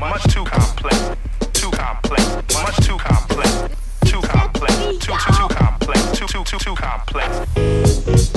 much too complex, much too complex, too complex, too complex, too complex.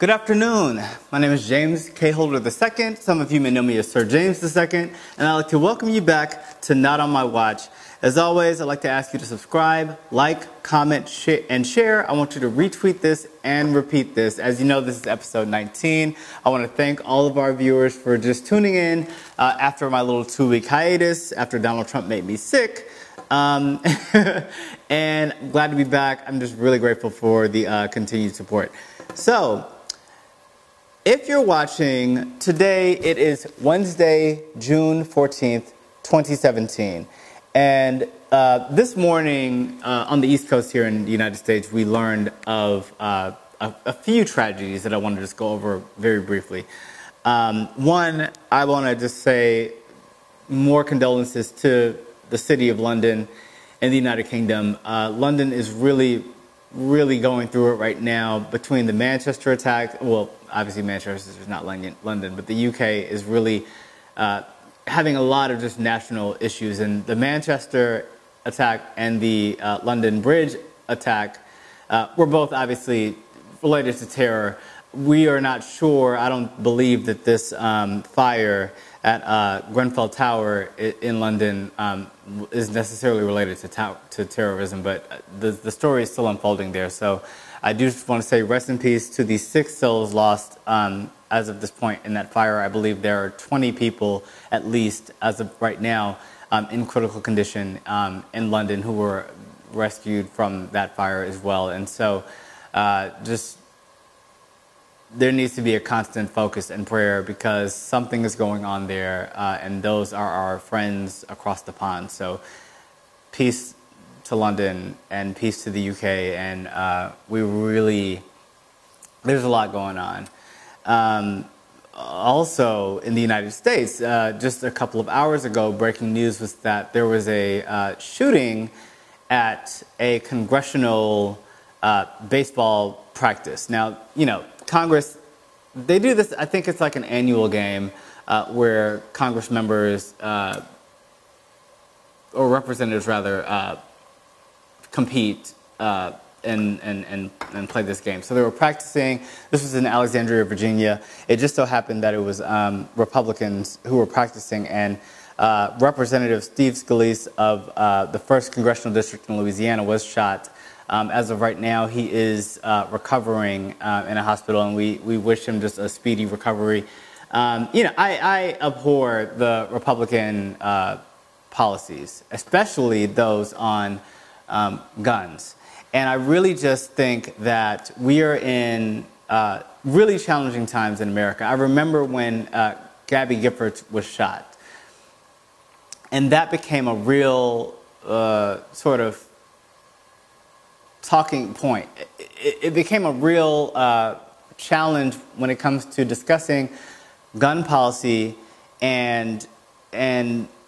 Good afternoon. My name is James K. Holder II. Some of you may know me as Sir James II, and I'd like to welcome you back to Not on My Watch. As always, I'd like to ask you to subscribe, like, comment, and share. I want you to retweet this and repeat this. As you know, this is episode 19. I want to thank all of our viewers for just tuning in after my little 2-week hiatus, after Donald Trump made me sick. And I'm glad to be back. I'm just really grateful for the continued support. So, if you're watching, today it is Wednesday, June 14th, 2017. And this morning on the East Coast here in the United States, we learned of a few tragedies that I want to just go over very briefly. One, I want to just say more condolences to the city of London and the United Kingdom. London is really going through it right now between the Manchester attack. Well, obviously Manchester is not London, but the UK is really having a lot of just national issues. And the Manchester attack and the London Bridge attack were both obviously related to terror. We are not sure. I don't believe that this fire at Grenfell Tower in London is necessarily related to terrorism, but the story is still unfolding there. So I do just want to say rest in peace to the 6 souls lost as of this point in that fire. I believe there are 20 people at least as of right now in critical condition in London who were rescued from that fire as well. And so just there needs to be a constant focus and prayer because something is going on there, and those are our friends across the pond. So peace to London and peace to the UK, and there's a lot going on. Also in the United States, just a couple of hours ago, breaking news was that there was a shooting at a congressional baseball practice. Now, you know, Congress, they do this, I think it's like an annual game where Congress members, or representatives rather, compete and play this game. So they were practicing. This was in Alexandria, Virginia. It just so happened that it was Republicans who were practicing, and Representative Steve Scalise of the 1st Congressional District in Louisiana was shot. As of right now, he is recovering in a hospital, and we wish him just a speedy recovery. You know, I abhor the Republican policies, especially those on guns. And I really just think that we are in really challenging times in America. I remember when Gabby Giffords was shot, and that became a real sort of talking point. It became a real challenge when it comes to discussing gun policy and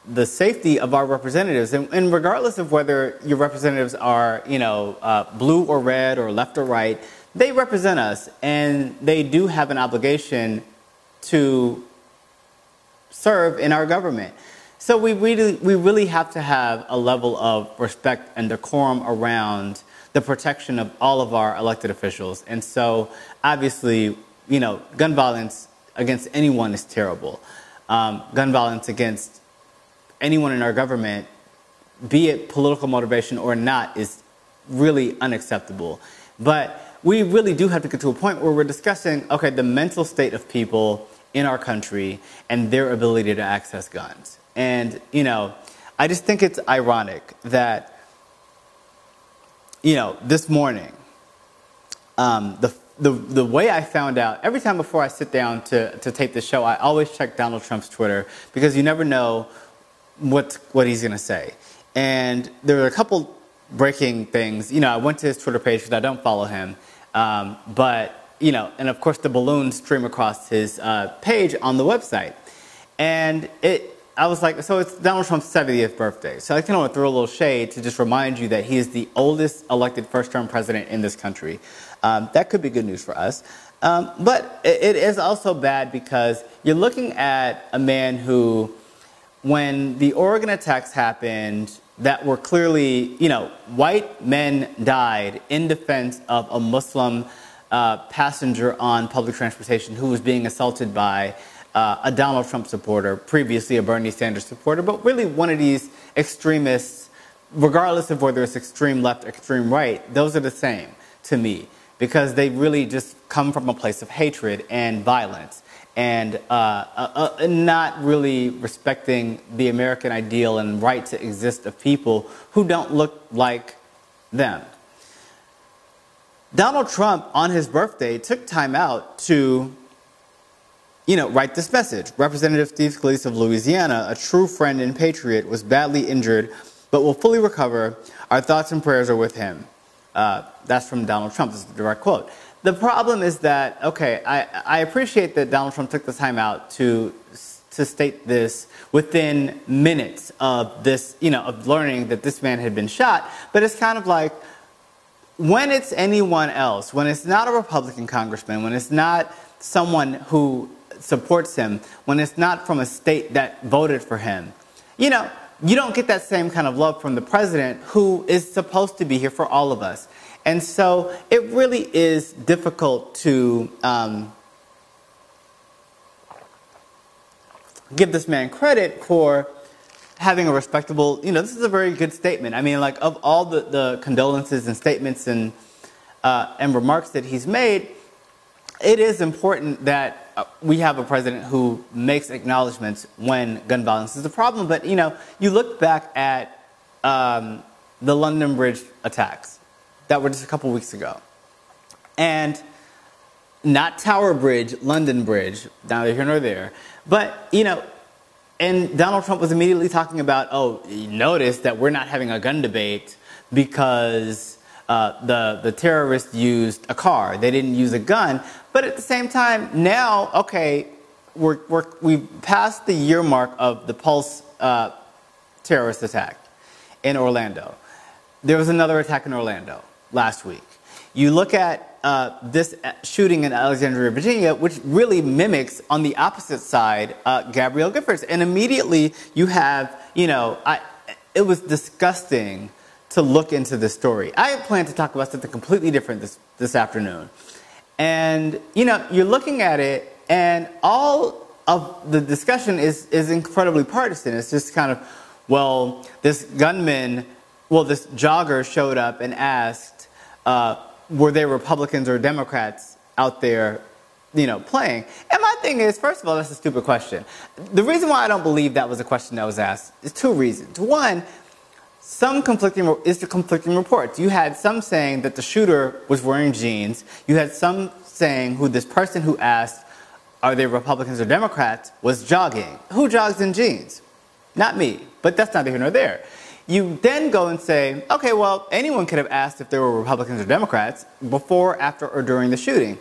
the safety of our representatives. And regardless of whether your representatives are, you know, blue or red or left or right, they represent us, and they do have an obligation to serve in our government. So we really have to have a level of respect and decorum around the protection of all of our elected officials. And so, obviously, you know, gun violence against anyone is terrible. Gun violence against anyone in our government, be it political motivation or not, is really unacceptable. But we really do have to get to a point where we're discussing, okay, the mental state of people in our country and their ability to access guns. And, you know, I just think it's ironic that, you know, this morning, the way I found out, every time before I sit down to tape the show, I always check Donald Trump's Twitter because you never know what he's going to say. And there were a couple breaking things. You know, I went to his Twitter page because I don't follow him. But, you know, and of course the balloons stream across his page on the website. And I was like, so it's Donald Trump's 70th birthday. So I kind of want to throw a little shade to just remind you that he is the oldest elected first-term president in this country. That could be good news for us. But it is also bad because you're looking at a man who, when the Oregon attacks happened, that were clearly, white men died in defense of a Muslim passenger on public transportation who was being assaulted by a Donald Trump supporter, previously a Bernie Sanders supporter, but really one of these extremists, regardless of whether it's extreme left or extreme right, those are the same to me because they really just come from a place of hatred and violence and not really respecting the American ideal and right to exist of people who don't look like them. Donald Trump, on his birthday, took time out to, write this message. Representative Steve Scalise of Louisiana, a true friend and patriot, was badly injured but will fully recover. Our thoughts and prayers are with him. That's from Donald Trump. This is a direct quote. The problem is that, I appreciate that Donald Trump took the time out to state this within minutes of this, of learning that this man had been shot. But it's kind of like, when it's anyone else, when it's not a Republican congressman, when it's not someone who supports him, when it's not from a state that voted for him, you don't get that same kind of love from the president who is supposed to be here for all of us. And so it really is difficult to give this man credit for having a respectable, this is a very good statement. I mean, like, of all the condolences and statements and remarks that he's made, it is important that we have a president who makes acknowledgments when gun violence is a problem. But, you look back at the London Bridge attacks that were just a couple weeks ago. And not Tower Bridge, London Bridge, neither here nor there. But, and Donald Trump was immediately talking about, notice that we're not having a gun debate because the terrorists used a car. They didn't use a gun. But at the same time, now, we've passed the year mark of the Pulse terrorist attack in Orlando. There was another attack in Orlando last week. You look at this shooting in Alexandria, Virginia, which really mimics, on the opposite side, Gabrielle Giffords. And immediately you have, it was disgusting to look into this story. I plan to talk about something completely different this afternoon. And, you're looking at it, and all of the discussion is incredibly partisan. It's just kind of, this jogger showed up and asked, were there Republicans or Democrats out there, playing? And my thing is, first of all, that's a stupid question. The reason why I don't believe that was a question that was asked is two reasons. One, conflicting reports. You had some saying that the shooter was wearing jeans. You had some saying this person who asked, are they Republicans or Democrats, was jogging. Who jogs in jeans? Not me. But that's neither here nor there. You then go and say, anyone could have asked if there were Republicans or Democrats before, after, or during the shooting.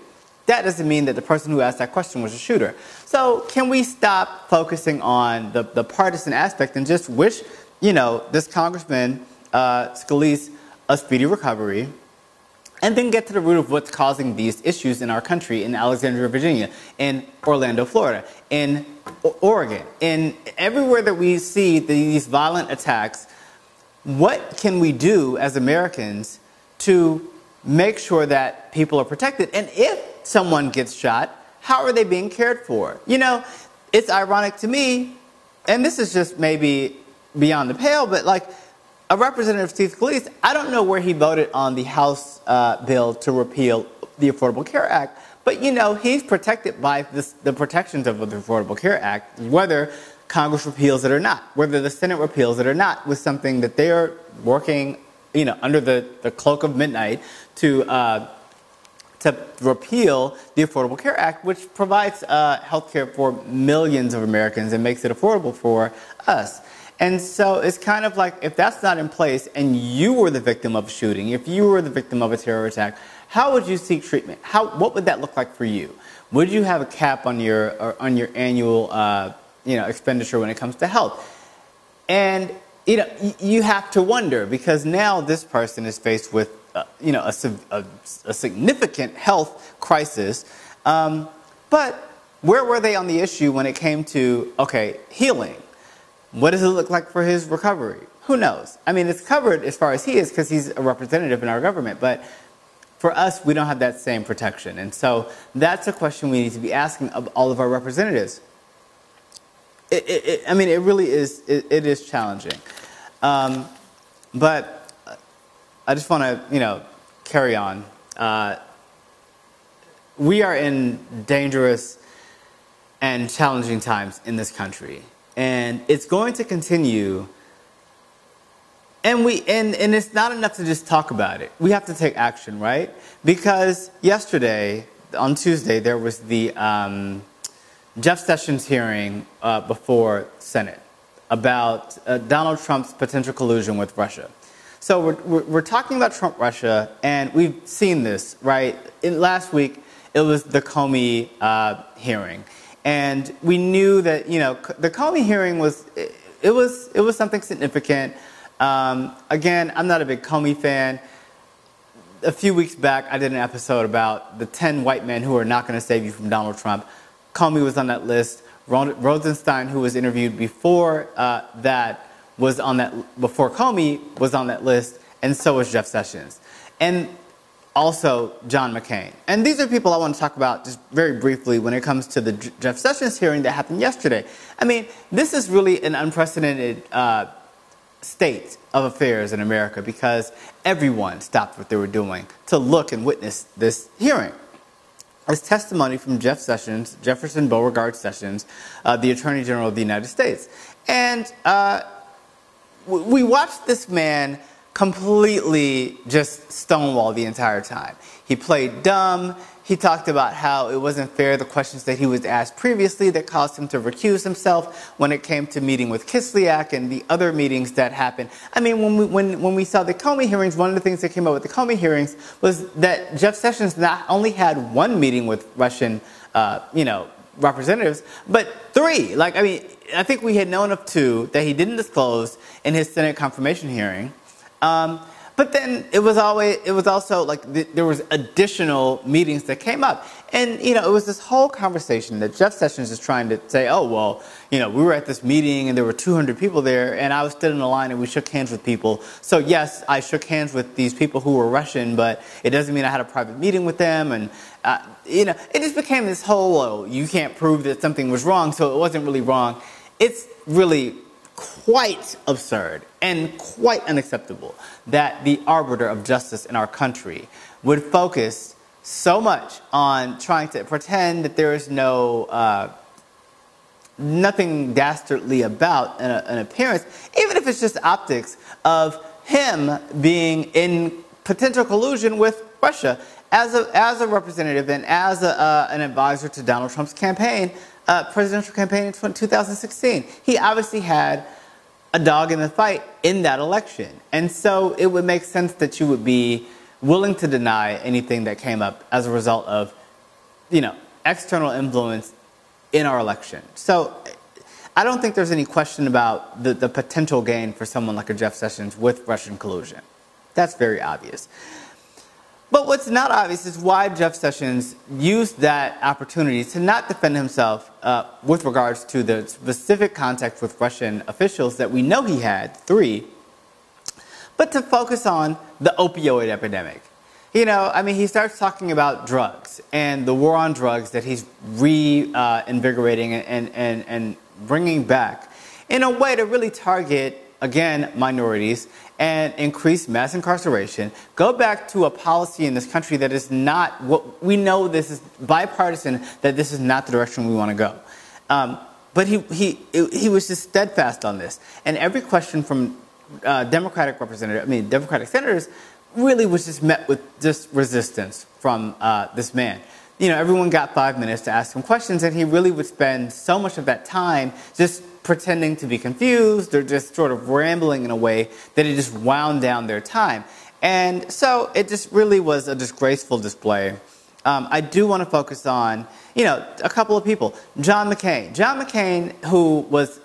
That doesn't mean that the person who asked that question was a shooter. So can we stop focusing on the partisan aspect and just wish, this Congressman Scalise a speedy recovery, and then get to the root of what's causing these issues in our country, in Alexandria, Virginia, in Orlando, Florida, in Oregon, in everywhere that we see these violent attacks. What can we do as Americans to make sure that people are protected? And if someone gets shot, how are they being cared for? It's ironic to me, and this is just maybe beyond the pale, but like a Representative Steve Scalise, I don't know where he voted on the House bill to repeal the Affordable Care Act, but he's protected by the protections of the Affordable Care Act, whether Congress repeals it or not, whether the Senate repeals it or not, was something that they are working, under the cloak of midnight to repeal the Affordable Care Act, which provides health care for millions of Americans and makes it affordable for us. And so it's kind of like, if that's not in place and you were the victim of a shooting, if you were the victim of a terror attack, how would you seek treatment? What would that look like for you? Would you have a cap on your annual expenditure when it comes to health? And you have to wonder, because now this person is faced with a significant health crisis, But where were they on the issue when it came to, okay, healing? What does it look like for his recovery? Who knows? I mean, it's covered as far as he is because he's a representative in our government. But for us, we don't have that same protection. And so that's a question we need to be asking of all of our representatives. I mean, it really is, it is challenging. But I just want to, carry on. We are in dangerous and challenging times in this country. And it's going to continue. And it's not enough to just talk about it. We have to take action, right? Because yesterday, on Tuesday, there was the Jeff Sessions hearing before Senate about Donald Trump's potential collusion with Russia. So we're talking about Trump-Russia, and we've seen this, right? Last week, it was the Comey hearing. And we knew that, the Comey hearing was something significant. Again, I'm not a big Comey fan. A few weeks back, I did an episode about the 10 white men who are not going to save you from Donald Trump. Comey was on that list. Rosenstein, who was interviewed before before Comey was on that list, and so was Jeff Sessions. And also John McCain. And these are people I want to talk about just very briefly when it comes to the Jeff Sessions hearing that happened yesterday. I mean, this is really an unprecedented state of affairs in America because everyone stopped what they were doing to look and witness this hearing. It's testimony from Jeff Sessions, Jefferson Beauregard Sessions, the Attorney General of the United States. And we watched this man completely just stonewall the entire time. He played dumb. He talked about how it wasn't fair, the questions that he was asked previously that caused him to recuse himself when it came to meeting with Kislyak and the other meetings that happened. I mean, when we saw the Comey hearings, one of the things that came out with the Comey hearings was that Jeff Sessions not only had one meeting with Russian, representatives, but 3. I think we had known of 2 that he didn't disclose in his Senate confirmation hearing. But then it was also there was additional meetings that came up. And, it was this whole conversation that Jeff Sessions is trying to say, oh, well, we were at this meeting and there were 200 people there and I was stood in a line and we shook hands with people. So, yes, I shook hands with these people who were Russian, but it doesn't mean I had a private meeting with them. And, it just became this whole, you can't prove that something was wrong, so it wasn't really wrong. It's really quite absurd and quite unacceptable that the arbiter of justice in our country would focus so much on trying to pretend that there is nothing dastardly about an appearance, even if it's just optics of him being in potential collusion with Russia as a representative and as an advisor to Donald Trump's campaign. Presidential campaign in 2016. He obviously had a dog in the fight in that election. And so it would make sense that you would be willing to deny anything that came up as a result of, external influence in our election. So I don't think there's any question about the potential gain for someone like a Jeff Sessions with Russian collusion. That's very obvious. But what's not obvious is why Jeff Sessions used that opportunity to not defend himself with regards to the specific contact with Russian officials that we know he had, 3, but to focus on the opioid epidemic. He starts talking about drugs and the war on drugs that he's reinvigorating and bringing back in a way to really target, again, minorities and increase mass incarceration, go back to a policy in this country that is not what we know. This is bipartisan, that this is not the direction we want to go. But he was just steadfast on this. And every question from Democratic senators really was just met with just resistance from this man. Everyone got 5 minutes to ask him questions, and he really would spend so much of that time just pretending to be confused or just sort of rambling in a way that it just wound down their time. And so it just really was a disgraceful display. I do want to focus on, a couple of people. John McCain, who was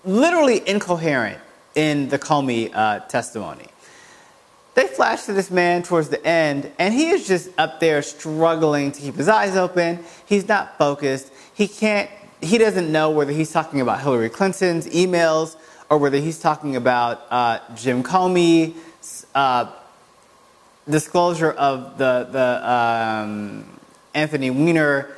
literally incoherent in the Comey testimony. they flash to this man towards the end, and he is just up there struggling to keep his eyes open. He's not focused. He doesn't know whether he's talking about Hillary Clinton's emails or whether he's talking about Jim Comey's disclosure of the Anthony Weiner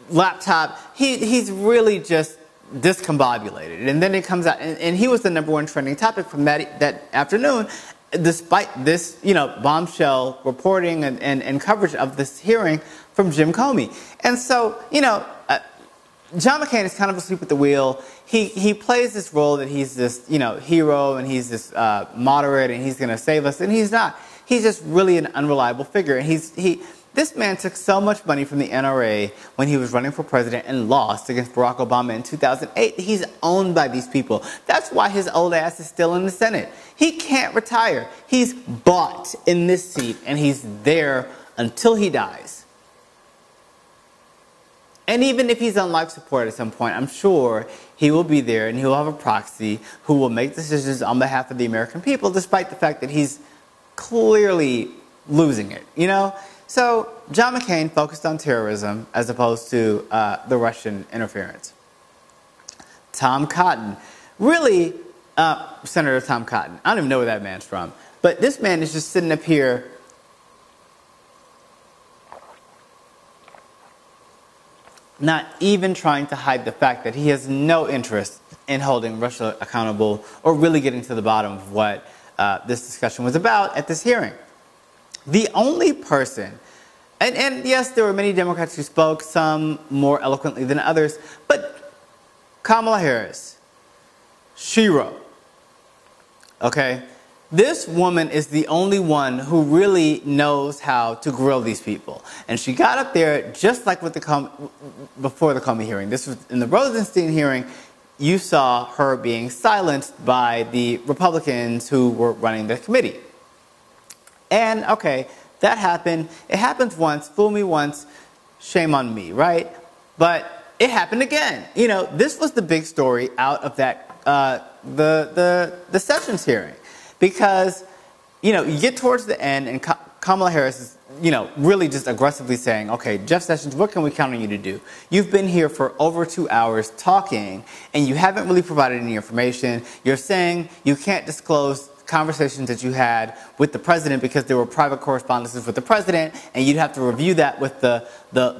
laptop. He's really just discombobulated. And then it comes out, and he was the #1 trending topic from that afternoon, despite this, bombshell reporting and coverage of this hearing from Jim Comey. And so, John McCain is kind of asleep at the wheel. He plays this role that he's this, hero, and he's this moderate, and he's going to save us, and he's not. He's just really an unreliable figure. And this man took so much money from the NRA when he was running for president and lost against Barack Obama in 2008. He's owned by these people. That's why his old ass is still in the Senate. He can't retire. He's bought in this seat, and he's there until he dies. And even if he's on life support at some point, I'm sure he will be there, and he will have a proxy who will make decisions on behalf of the American people, despite the fact that he's clearly losing it, So John McCain focused on terrorism as opposed to the Russian interference. Tom Cotton, really, Senator Tom Cotton, I don't even know where that man's from, but this man is just sitting up here not even trying to hide the fact that he has no interest in holding Russia accountable or really getting to the bottom of what this discussion was about at this hearing. The only person, and yes, there were many Democrats who spoke, some more eloquently than others, but Kamala Harris, she wrote, okay? This woman is the only one who really knows how to grill these people. And she got up there just like with before the Comey hearing. This was in the Rosenstein hearing. You saw her being silenced by the Republicans who were running the committee. And, okay, that happened. It happens once. Fool me once, shame on me, right? But it happened again. This was the big story out of that the Sessions hearing. Because, you get towards the end, and Kamala Harris is, really just aggressively saying, okay, Jeff Sessions, what can we count on you to do? You've been here for over 2 hours talking, and you haven't really provided any information. You're saying you can't disclose conversations that you had with the president because there were private correspondences with the president, and you'd have to review that with the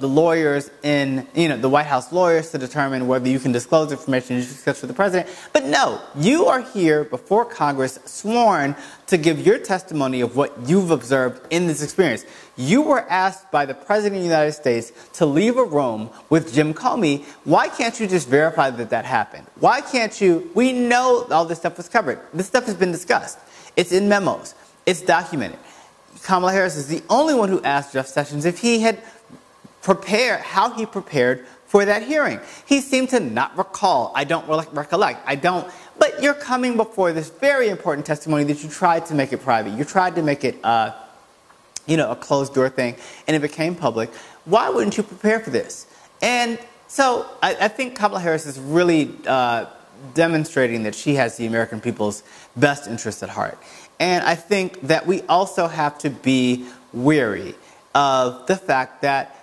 lawyers in, the White House lawyers to determine whether you can disclose information you discussed with the president. But no, you are here before Congress, sworn to give your testimony of what you've observed in this experience. You were asked by the President of the United States to leave a room with Jim Comey. Why can't you just verify that that happened? Why can't you? We know all this stuff was covered. This stuff has been discussed. It's in memos. It's documented. Kamala Harris is the only one who asked Jeff Sessions if he had prepared, how he prepared for that hearing. He seemed to not recall. I don't recollect. But you're coming before this very important testimony that you tried to make it private. You tried to make it a closed door thing, and it became public. Why wouldn't you prepare for this? And so I think Kamala Harris is really demonstrating that she has the American people's best interests at heart. And I think that we also have to be wary of the fact that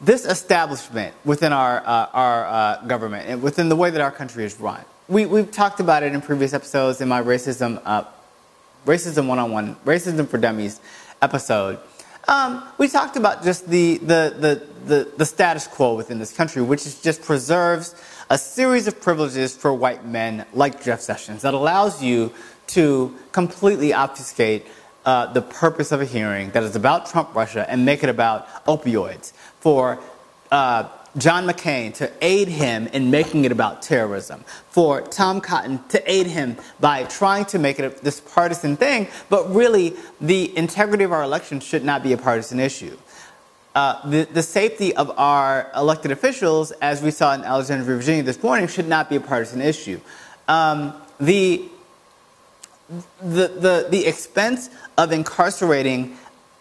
this establishment within our government and within the way that our country is run, we've talked about it in previous episodes in my Racism 101, Racism for Dummies episode. We talked about just the status quo within this country, which is just preserves a series of privileges for white men like Jeff Sessions that allows you to completely obfuscate the purpose of a hearing that is about Trump Russia and make it about opioids, for John McCain to aid him in making it about terrorism, for Tom Cotton to aid him by trying to make it this partisan thing, but really the integrity of our election should not be a partisan issue. The safety of our elected officials, as we saw in Alexandria, Virginia this morning, should not be a partisan issue. The expense of incarcerating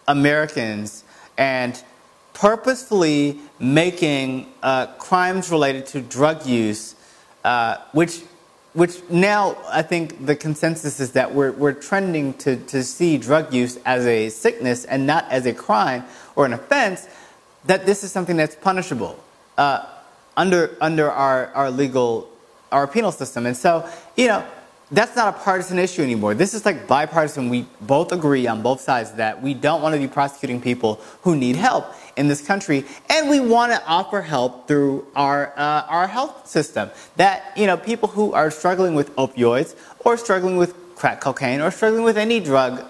Americans and purposefully making crimes related to drug use, which which now I think the consensus is that we're trending to see drug use as a sickness and not as a crime or an offense, that this is something that's punishable under our penal system. And so, that's not a partisan issue anymore. This is like bipartisan. We both agree on both sides that we don't want to be prosecuting people who need help in this country, and we want to offer help through our health system. That people who are struggling with opioids or struggling with crack cocaine or struggling with any drug,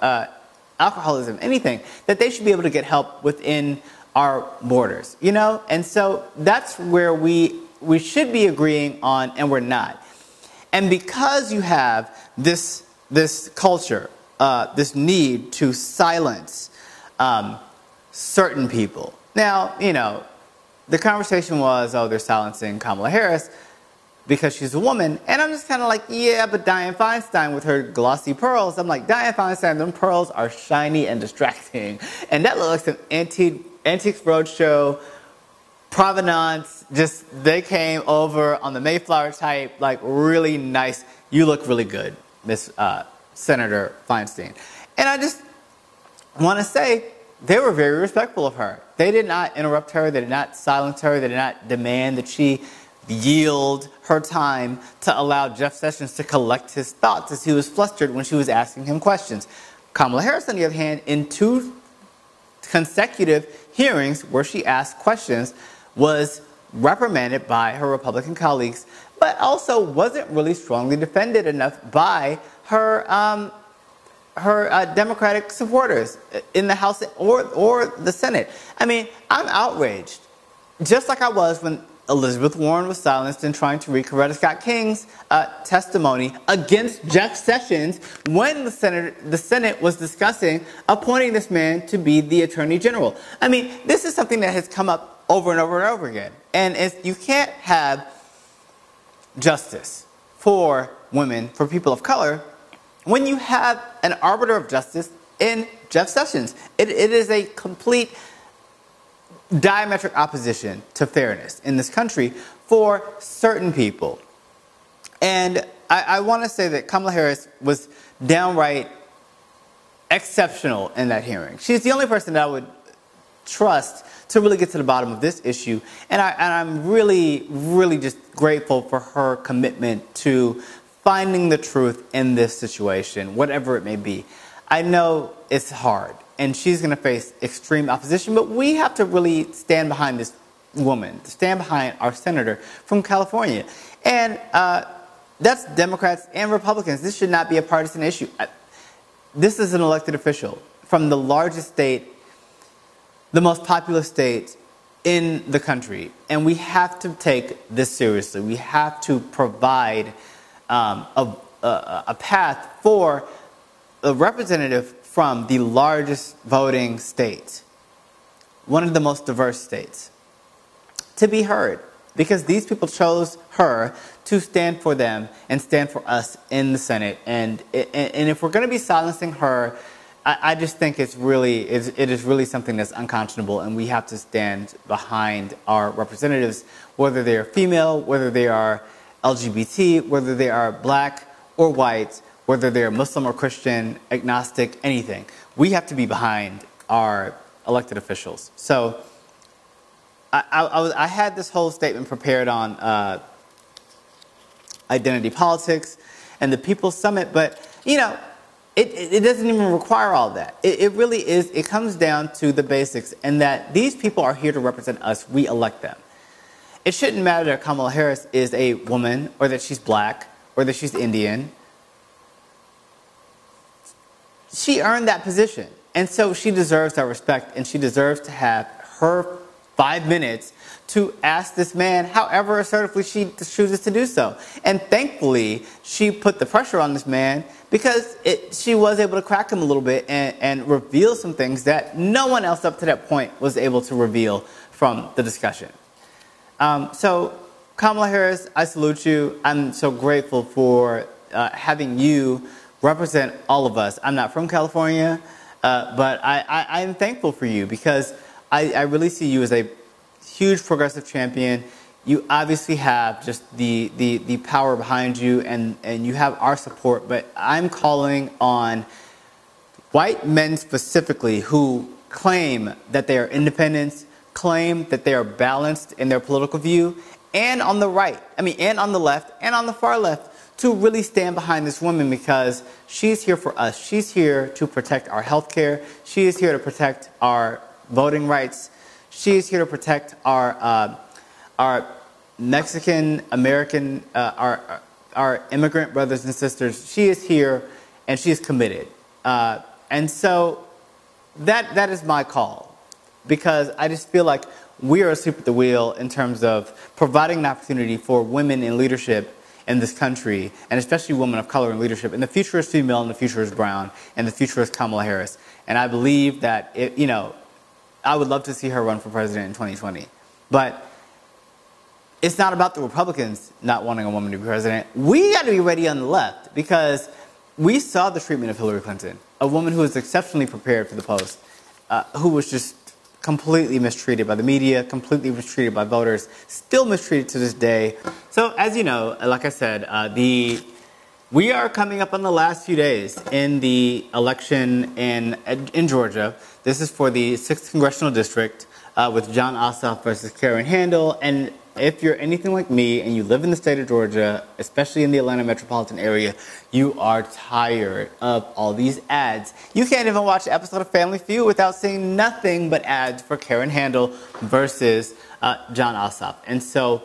alcoholism, anything, that they should be able to get help within our borders. And so that's where we should be agreeing on, and we're not. And because you have this culture, this need to silence certain people. Now, the conversation was, oh, they're silencing Kamala Harris because she's a woman. And I'm just kind of like, yeah, but Dianne Feinstein with her glossy pearls. I'm like, Dianne Feinstein, them pearls are shiny and distracting. And that looks like some Antiques Roadshow provenance. Just they came over on the Mayflower type, like really nice. You look really good, Miss Senator Feinstein. And I just want to say they were very respectful of her. They did not interrupt her. They did not silence her. They did not demand that she yield her time to allow Jeff Sessions to collect his thoughts as he was flustered when she was asking him questions. Kamala Harris, on the other hand, in 2 consecutive hearings where she asked questions, was reprimanded by her Republican colleagues, but also wasn't really strongly defended enough by her Democratic supporters in the House or the Senate. I mean, I'm outraged, just like I was when Elizabeth Warren was silenced in trying to read Coretta Scott King's testimony against Jeff Sessions when the Senate was discussing appointing this man to be the Attorney General. I mean, this is something that has come up over and over and over again. And you can't have justice for women, for people of color, when you have an arbiter of justice in Jeff Sessions. It is a complete diametric opposition to fairness in this country for certain people. And I want to say that Kamala Harris was downright exceptional in that hearing. She's the only person that I would trust to really get to the bottom of this issue. And I'm really, really just grateful for her commitment to finding the truth in this situation, whatever it may be. I know it's hard, and she's going to face extreme opposition, but we have to really stand behind this woman, stand behind our senator from California. And that's Democrats and Republicans. This should not be a partisan issue. This is an elected official from the largest state, the most populous state in the country. And we have to take this seriously. We have to provide a path for a representative from the largest voting state, one of the most diverse states, to be heard. Because these people chose her to stand for them and stand for us in the Senate. And if we're going to be silencing her, I just think it is really something that's unconscionable, and we have to stand behind our representatives, whether they are female, whether they are LGBT, whether they are black or white, whether they're Muslim or Christian, agnostic, anything. We have to be behind our elected officials. So I had this whole statement prepared on identity politics and the People's Summit, but it doesn't even require all that. It really is. It comes down to the basics, and that these people are here to represent us. We elect them. It shouldn't matter that Kamala Harris is a woman, or that she's black, or that she's Indian. She earned that position, and so she deserves our respect, and she deserves to have her 5 minutes to ask this man however assertively she chooses to do so. And thankfully, she put the pressure on this man, because she was able to crack him a little bit and reveal some things that no one else up to that point was able to reveal from the discussion. So, Kamala Harris, I salute you. I'm so grateful for having you represent all of us. I'm not from California, but I'm thankful for you, because I really see you as a huge progressive champion. you obviously have just the power behind you, and you have our support. But I'm calling on white men specifically who claim that they are independents, claim that they are balanced in their political view, and on the right, and on the left, and on the far left, to really stand behind this woman, because she's here for us. She's here to protect our health care. She is here to protect our voting rights. She is here to protect our Mexican American, our immigrant brothers and sisters. She is here, and she is committed. And so that is my call, because I just feel like we are asleep at the wheel in terms of providing an opportunity for women in leadership in this country, and especially women of color in leadership. And the future is female, and the future is brown, and the future is Kamala Harris. And I believe that, I would love to see her run for president in 2020. But it's not about the Republicans not wanting a woman to be president. We got to be ready on the left, because we saw the treatment of Hillary Clinton, a woman who was exceptionally prepared for the post, who was just completely mistreated by the media, completely mistreated by voters, still mistreated to this day. So, as you know, like I said, we are coming up on the last few days in the election in Georgia. This is for the 6th Congressional District with Jon Ossoff versus Karen Handel. And if you're anything like me and you live in the state of Georgia, especially in the Atlanta metropolitan area, you are tired of all these ads. You can't even watch an episode of Family Feud without seeing nothing but ads for Karen Handel versus Jon Ossoff. And so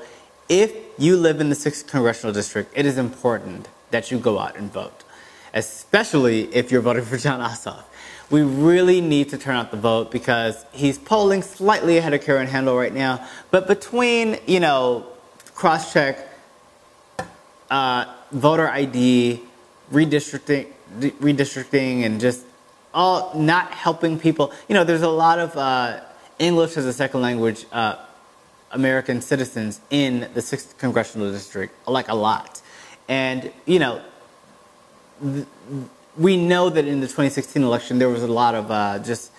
if you live in the 6th Congressional District, it is important that you go out and vote, especially if you're voting for Jon Ossoff. We really need to turn out the vote, because he's polling slightly ahead of Karen Handel right now. But between, cross-check, voter ID, redistricting, and just all not helping people. There's a lot of English as a second language American citizens in the 6th Congressional District, like a lot. And, we know that in the 2016 election, there was a lot of just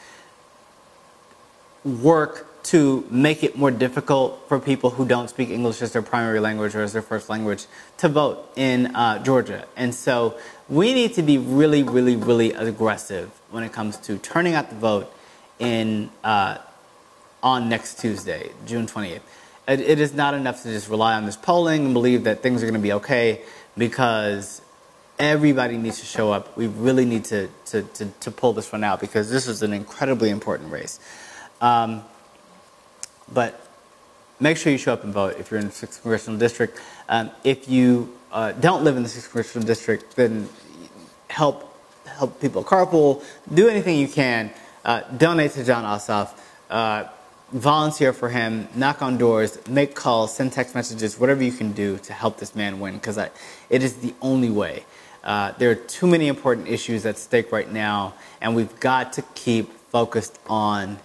work to make it more difficult for people who don't speak English as their primary language or as their first language to vote in Georgia. And so we need to be really, really, really aggressive when it comes to turning out the vote on next Tuesday, June 20th. It is not enough to just rely on this polling and believe that things are going to be okay, because everybody needs to show up. We really need to pull this one out, because this is an incredibly important race. But make sure you show up and vote if you're in the 6th Congressional District. If you don't live in the 6th Congressional District, then help people carpool. Do anything you can. Donate to Jon Ossoff. Volunteer for him. Knock on doors. Make calls. Send text messages. Whatever you can do to help this man win, because it is the only way. There are too many important issues at stake right now, and we've got to keep focused on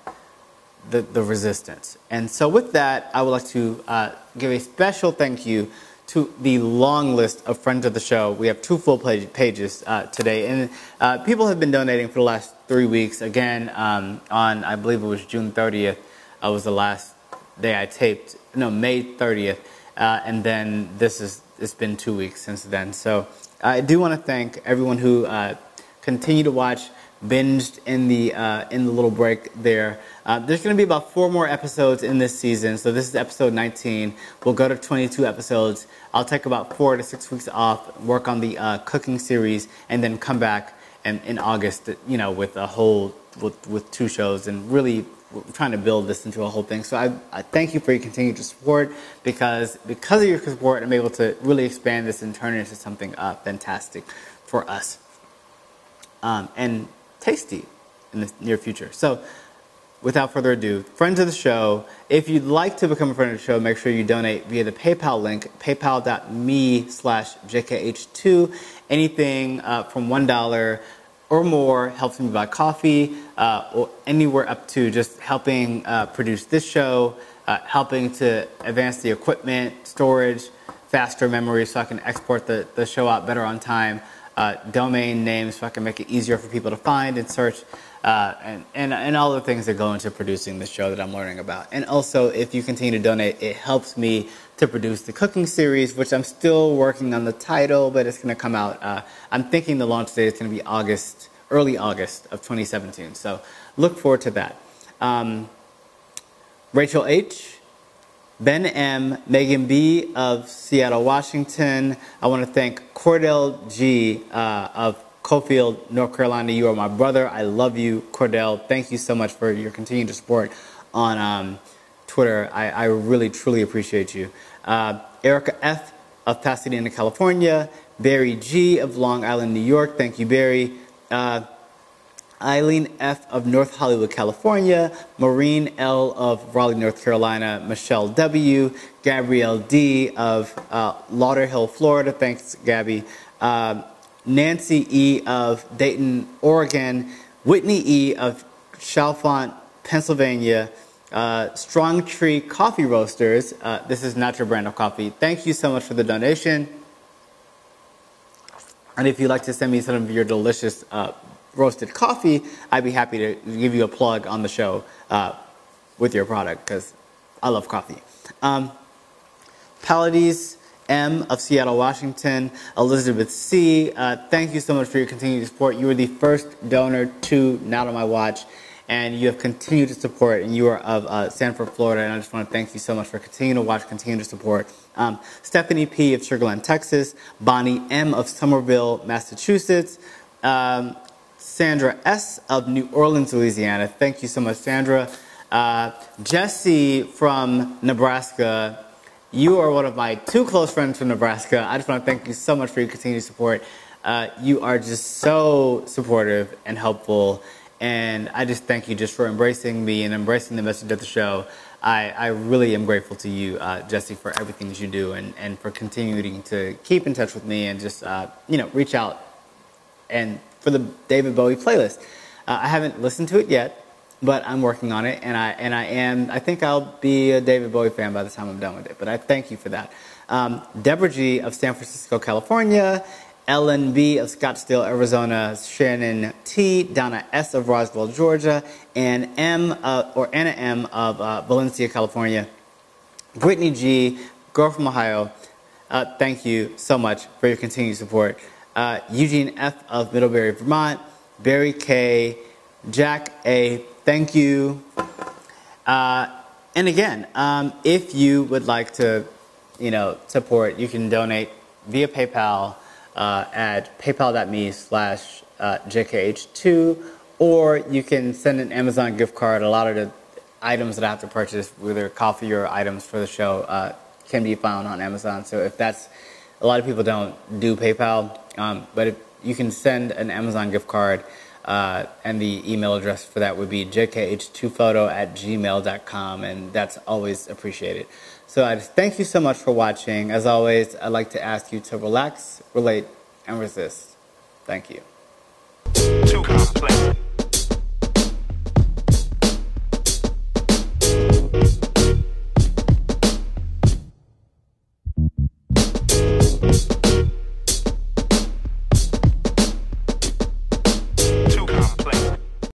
the resistance. And so with that, I would like to give a special thank you to the long list of friends of the show. We have 2 full pages today, and people have been donating for the last 3 weeks. Again, on, I believe it was June 30th, was the last day I taped. No, May 30th, and then it's been 2 weeks since then. So I do want to thank everyone who continued to watch, binged in the little break there. There's going to be about 4 more episodes in this season. So this is episode 19. We'll go to 22 episodes. I'll take about 4 to 6 weeks off, work on the cooking series, and then come back in August, with a whole with 2 shows, and really trying to build this into a whole thing. So I thank you for your continued support, because of your support, I'm able to really expand this and turn it into something fantastic for us. And tasty in the near future. So without further ado, friends of the show, if you'd like to become a friend of the show, make sure you donate via the PayPal link, paypal.me/JKH2. Anything from $1 or more helps me buy coffee, or anywhere up to just helping produce this show, helping to advance the equipment, storage, faster memory so I can export the show out better on time, domain names so I can make it easier for people to find and search. and all the things that go into producing the show that I'm learning about. And also, if you continue to donate, it helps me to produce the cooking series, which I'm still working on the title, but it's going to come out. I'm thinking the launch date is going to be early August of 2017. So look forward to that. Rachel H., Ben M., Megan B. of Seattle, Washington. I want to thank Cordell G. Of Cofield, North Carolina. You are my brother. I love you, Cordell. Thank you so much for your continued support on Twitter. I really, truly appreciate you. Erica F. of Pasadena, California. Barry G. of Long Island, New York. Thank you, Barry. Eileen F. of North Hollywood, California. Maureen L. of Raleigh, North Carolina. Michelle W. Gabrielle D. of Lauderhill, Florida. Thanks, Gabby. Nancy E. of Dayton, Oregon. Whitney E. of Chalfont, Pennsylvania. Strong Tree Coffee Roasters. This is not your brand of coffee. Thank you so much for the donation. And if you'd like to send me some of your delicious roasted coffee, I'd be happy to give you a plug on the show with your product, because I love coffee. Pallades M. of Seattle, Washington. Elizabeth C. Thank you so much for your continued support. You were the first donor to Not On My Watch, and you have continued to support, and you are of Sanford, Florida, and I just want to thank you so much for continuing to watch, continuing to support. Stephanie P. of Sugar Land, Texas. Bonnie M. of Somerville, Massachusetts. Sandra S. of New Orleans, Louisiana. Thank you so much, Sandra. Jesse from Nebraska. You are one of my two close friends from Nebraska. I just want to thank you so much for your continued support. You are just so supportive and helpful, and I just thank you just for embracing me and embracing the message of the show. I really am grateful to you, Jesse, for everything that you do, and for continuing to keep in touch with me and just reach out and for the David Bowie playlist. I haven't listened to it yet, but I'm working on it, and I think I'll be a David Bowie fan by the time I'm done with it. But I thank you for that. Deborah G. of San Francisco, California. Ellen B. of Scottsdale, Arizona. Shannon T. Donna S. of Roswell, Georgia. And Anna M. of Valencia, California. Brittany G. Girl from Ohio. Thank you so much for your continued support. Eugene F. of Middlebury, Vermont. Barry K. Jack A. Thank you. And again, if you would like to, support, you can donate via PayPal at paypal.me/JKH2, or you can send an Amazon gift card. A lot of the items that I have to purchase, whether coffee or items for the show, can be found on Amazon. So if that's, a lot of people don't do PayPal, but if you can send an Amazon gift card, and the email address for that would be jkh2photo@gmail.com, and that's always appreciated. So I just thank you so much for watching. As always, I'd like to ask you to relax, relate, and resist. Thank you. Too complex.